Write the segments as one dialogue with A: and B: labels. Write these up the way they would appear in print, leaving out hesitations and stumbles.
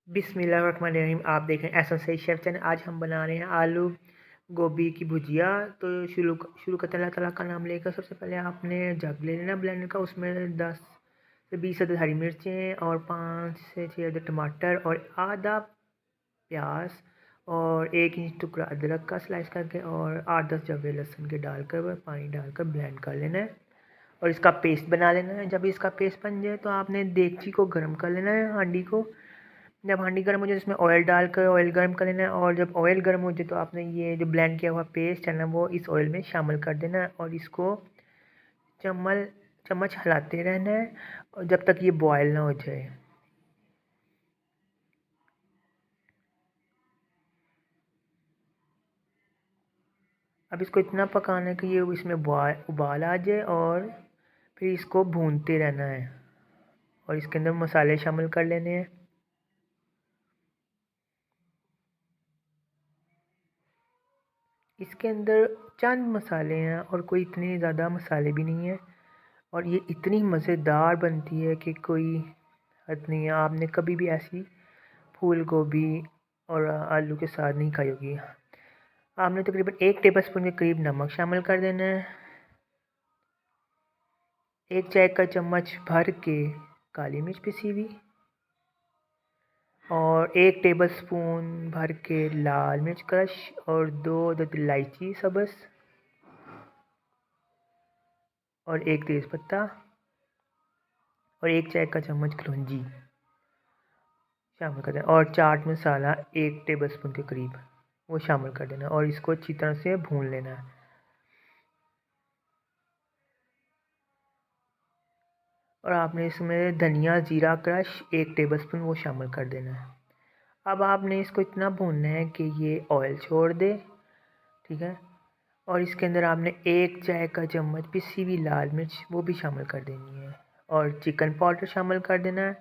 A: बिस्मिल्लाहिर्रहमानिर्रहीम। आप देख रहे हैं एहसन सईद शेफ़ चैनल। आज हम बना रहे हैं आलू गोभी की भुजिया। तो शुरू करते हैं अल्लाह ताला का नाम लेकर। सबसे पहले आपने जग ले लेना ब्लेंडर का, उसमें 10 से 20 अदद हरी मिर्चें और 5 से 6 अदद टमाटर और आधा प्याज और 1 इंच टुकड़ा अदरक का स्लाइस करके और 8-10 जवे लहसुन के डालकर पानी डालकर ब्लेंड कर लेना है और इसका पेस्ट बना लेना है। जब इसका पेस्ट बन जाए तो आपने देगची को गर्म कर लेना है, हांडी को। जब हांडी गर्म हो जाए इसमें ऑयल डालकर ऑयल गर्म कर लेना है और जब ऑयल गर्म हो जाए तो आपने ये जो ब्लेंड किया हुआ पेस्ट है ना वो इस ऑयल में शामिल कर देना है और इसको चम्मच हिलाते रहना है और जब तक ये बॉयल ना हो जाए। अब इसको इतना पकाना है कि ये इसमें उबाल आ जाए और फिर इसको भूनते रहना है और इसके अंदर मसाले शामिल कर लेने हैं। इसके अंदर चंद मसाले हैं और कोई इतने ज़्यादा मसाले भी नहीं हैं और ये इतनी मज़ेदार बनती है कि कोई हद नहीं है। आपने कभी भी ऐसी फूल गोभी और आलू के साथ नहीं खाई होगी। आपने तकरीबन 1 टेबलस्पून के करीब नमक शामिल कर देना है, 1 चाय का चम्मच भर के काली मिर्च पिसी हुई और 1 टेबलस्पून भर के लाल मिर्च क्रश और 2 अदद इलायची सब्ज़ और 1 तेज़पत्ता और 1 चाय का चम्मच कलौंजी शामिल कर देना और चाट मसाला 1 टेबलस्पून के करीब वो शामिल कर देना और इसको अच्छी तरह से भून लेना है। और आपने इसमें धनिया ज़ीरा क्रश 1 टेबलस्पून वो शामिल कर देना है। अब आपने इसको इतना भूनना है कि ये ऑयल छोड़ दे, ठीक है। और इसके अंदर आपने 1 चाय का चम्मच पिसी हुई लाल मिर्च वो भी शामिल कर देनी है और चिकन पाउडर शामिल कर देना है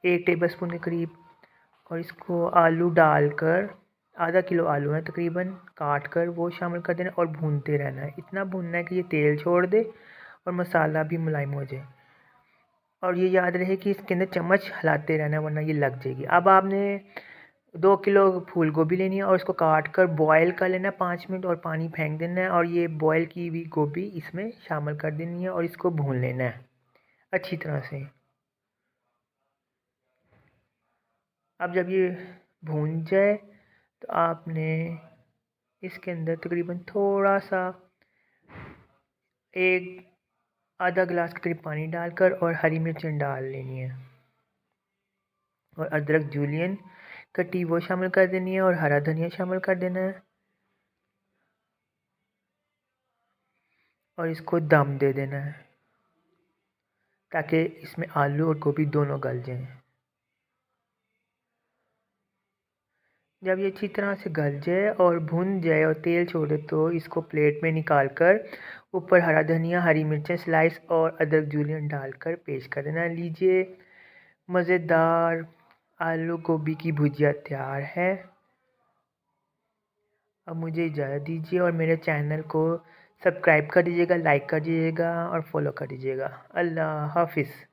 A: 1 टेबलस्पून के करीब और इसको आलू डालकर आधा किलो आलू है तकरीबन काट कर वो शामिल कर देना और भूनते रहना है। इतना भूनना है कि ये तेल छोड़ दे और मसाला भी मुलायम हो जाए और ये याद रहे कि इसके अंदर चम्मच हिलाते रहना है वरना ये लग जाएगी। अब आपने 2 किलो फूल गोभी लेनी है और इसको काट कर बॉयल कर लेना है 5 मिनट और पानी फेंक देना है और ये बॉयल की हुई गोभी इसमें शामिल कर देनी है और इसको भून लेना है अच्छी तरह से। अब जब ये भून जाए तो आपने इसके अंदर तकरीबन थोड़ा सा एक आधा गिलास के करीब पानी डालकर और हरी मिर्चें डाल लेनी है और अदरक जूलियन कटी वो शामिल कर देनी है और हरा धनिया शामिल कर देना है और इसको दम दे देना है ताकि इसमें आलू और गोभी दोनों गल जाएं। जब ये अच्छी तरह से गल जाए और भुन जाए और तेल छोड़े तो इसको प्लेट में निकाल कर ऊपर हरा धनिया हरी मिर्चें स्लाइस और अदरक जूलियन डालकर पेश कर देना। लीजिए, मज़ेदार आलू गोभी की भुजिया तैयार है। अब मुझे इजाज़त दीजिए और मेरे चैनल को सब्सक्राइब कर दीजिएगा, लाइक कर दीजिएगा और फॉलो कर दीजिएगा। अल्लाह हाफ़िज़।